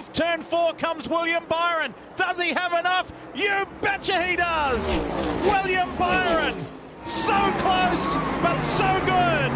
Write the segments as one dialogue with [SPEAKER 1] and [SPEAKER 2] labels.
[SPEAKER 1] Off turn 4 comes William Byron. Does he have enough? You betcha he does! William Byron! So close, but so good!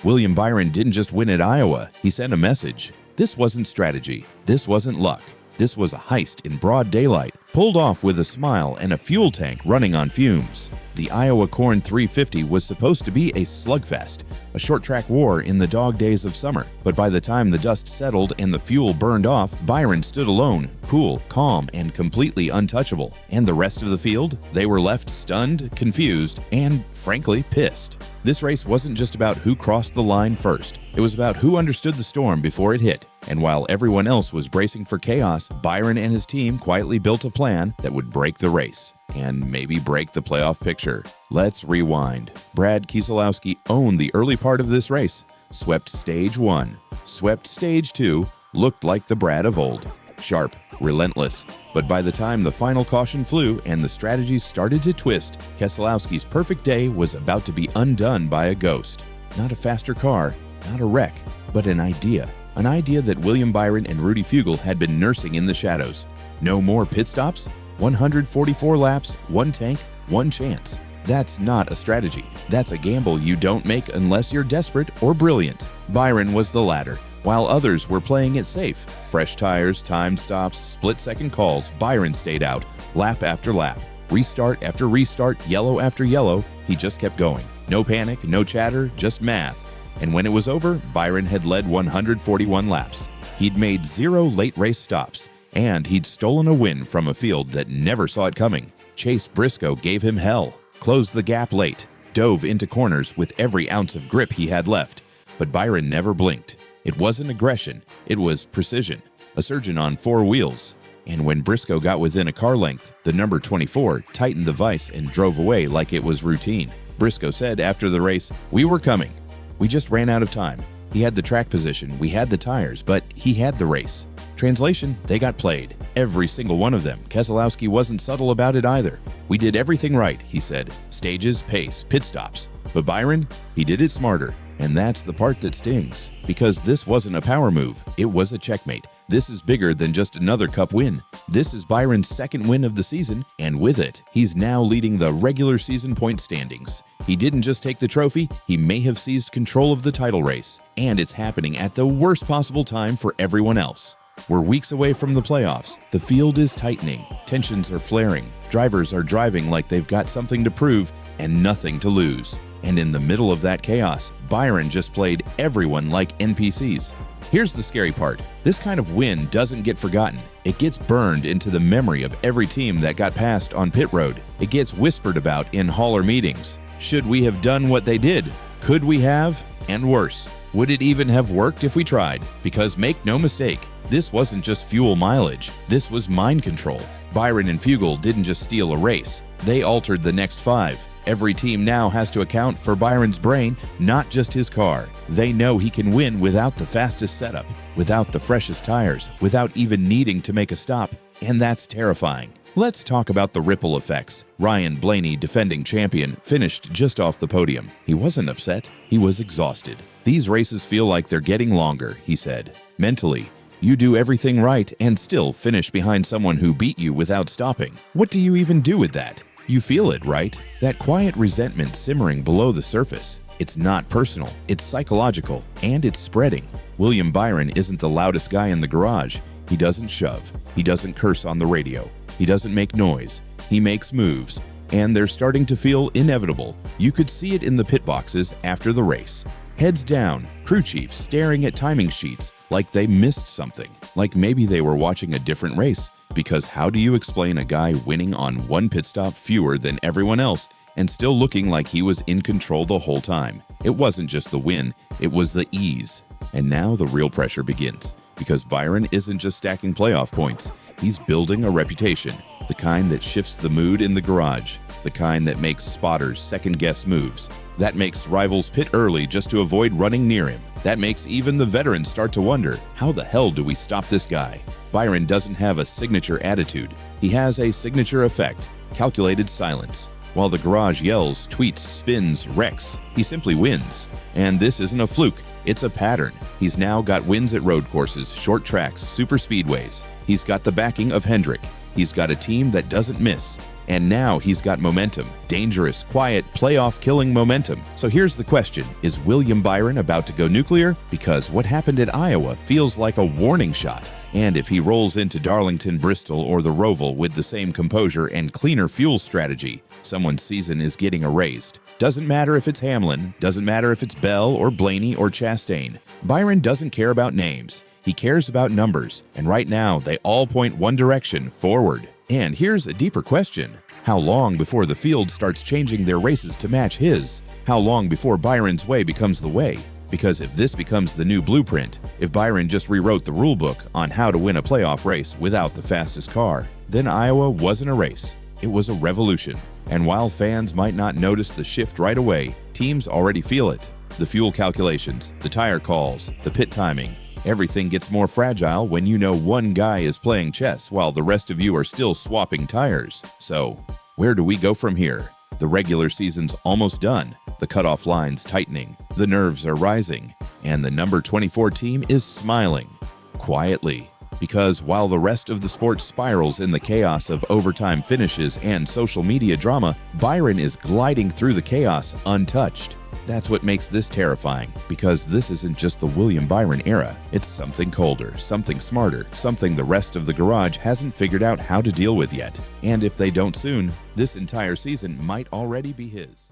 [SPEAKER 2] William Byron didn't just win at Iowa, he sent a message. This wasn't strategy. This wasn't luck. This was a heist in broad daylight, pulled off with a smile and a fuel tank running on fumes. The Iowa Corn 350 was supposed to be a slugfest, a short-track war in the dog days of summer. But by the time the dust settled and the fuel burned off, Byron stood alone, cool, calm, and completely untouchable. And the rest of the field? They were left stunned, confused, and, frankly, pissed. This race wasn't just about who crossed the line first. It was about who understood the storm before it hit. And while everyone else was bracing for chaos, Byron and his team quietly built a plan that would break the race. And maybe break the playoff picture. Let's rewind. Brad Keselowski owned the early part of this race. Swept stage 1. Swept stage 2. Looked like the Brad of old. Sharp, relentless. But by the time the final caution flew and the strategies started to twist, Keselowski's perfect day was about to be undone by a ghost. Not a faster car, not a wreck, but an idea. An idea that William Byron and Rudy Fugle had been nursing in the shadows. No more pit stops? 144 laps, one tank, one chance. That's not a strategy. That's a gamble you don't make unless you're desperate or brilliant. Byron was the latter. While others were playing it safe, fresh tires, timed stops, split-second calls, Byron stayed out, lap after lap. Restart after restart, yellow after yellow, he just kept going. No panic, no chatter, just math. And when it was over, Byron had led 141 laps. He'd made 0 late race stops, and he'd stolen a win from a field that never saw it coming. Chase Briscoe gave him hell, closed the gap late, dove into corners with every ounce of grip he had left. But Byron never blinked. It wasn't aggression, it was precision, a surgeon on 4 wheels. And when Briscoe got within a car length, the number 24 tightened the vise and drove away like it was routine. Briscoe said after the race, "We were coming. We just ran out of time. He had the track position, we had the tires, but he had the race." Translation, they got played. Every single one of them. Keselowski wasn't subtle about it either. "We did everything right," he said. "Stages, pace, pit stops." But Byron, he did it smarter. And that's the part that stings. Because this wasn't a power move. It was a checkmate. This is bigger than just another Cup win. This is Byron's second win of the season, and with it, he's now leading the regular season point standings. He didn't just take the trophy, he may have seized control of the title race. And it's happening at the worst possible time for everyone else. We're weeks away from the playoffs. The field is tightening. Tensions are flaring. Drivers are driving like they've got something to prove and nothing to lose. And in the middle of that chaos, Byron just played everyone like NPCs. Here's the scary part. This kind of win doesn't get forgotten. It gets burned into the memory of every team that got passed on pit road. It gets whispered about in hauler meetings. Should we have done what they did? Could we have? And worse, would it even have worked if we tried? Because make no mistake, this wasn't just fuel mileage. This was mind control. Byron and Fugle didn't just steal a race. They altered the next 5. Every team now has to account for Byron's brain, not just his car. They know he can win without the fastest setup, without the freshest tires, without even needing to make a stop, and that's terrifying. Let's talk about the ripple effects. Ryan Blaney, defending champion, finished just off the podium. He wasn't upset, he was exhausted. "These races feel like they're getting longer," he said. "Mentally, you do everything right and still finish behind someone who beat you without stopping. What do you even do with that? You feel it, right? That quiet resentment simmering below the surface. It's not personal, it's psychological, and it's spreading. William Byron isn't the loudest guy in the garage. He doesn't shove. He doesn't curse on the radio. He doesn't make noise. He makes moves. And they're starting to feel inevitable. You could see it in the pit boxes after the race. Heads down, crew chiefs staring at timing sheets like they missed something, like maybe they were watching a different race. Because how do you explain a guy winning on 1 pit stop fewer than everyone else and still looking like he was in control the whole time? It wasn't just the win, it was the ease. And now the real pressure begins. Because Byron isn't just stacking playoff points, he's building a reputation. The kind that shifts the mood in the garage. The kind that makes spotters second-guess moves. That makes rivals pit early just to avoid running near him. That makes even the veterans start to wonder, how the hell do we stop this guy? Byron doesn't have a signature attitude. He has a signature effect, calculated silence. While the garage yells, tweets, spins, wrecks, he simply wins. And this isn't a fluke. It's a pattern. He's now got wins at road courses, short tracks, super speedways. He's got the backing of Hendrick. He's got a team that doesn't miss. And now he's got momentum. Dangerous, quiet, playoff-killing momentum. So here's the question. Is William Byron about to go nuclear? Because what happened at Iowa feels like a warning shot. And if he rolls into Darlington, Bristol, or the Roval with the same composure and cleaner fuel strategy, someone's season is getting erased. Doesn't matter if it's Hamlin, doesn't matter if it's Bell or Blaney or Chastain. Byron doesn't care about names. He cares about numbers. And right now, they all point one direction, forward. And here's a deeper question. How long before the field starts changing their races to match his? How long before Byron's way becomes the way? Because if this becomes the new blueprint, if Byron just rewrote the rulebook on how to win a playoff race without the fastest car, then Iowa wasn't a race. It was a revolution. And while fans might not notice the shift right away, teams already feel it. The fuel calculations, the tire calls, the pit timing. Everything gets more fragile when you know one guy is playing chess while the rest of you are still swapping tires. So, where do we go from here? The regular season's almost done, the cutoff line's tightening, the nerves are rising, and the number 24 team is smiling. Quietly. Because while the rest of the sport spirals in the chaos of overtime finishes and social media drama, Byron is gliding through the chaos untouched. That's what makes this terrifying, because this isn't just the William Byron era. It's something colder, something smarter, something the rest of the garage hasn't figured out how to deal with yet. And if they don't soon, this entire season might already be his.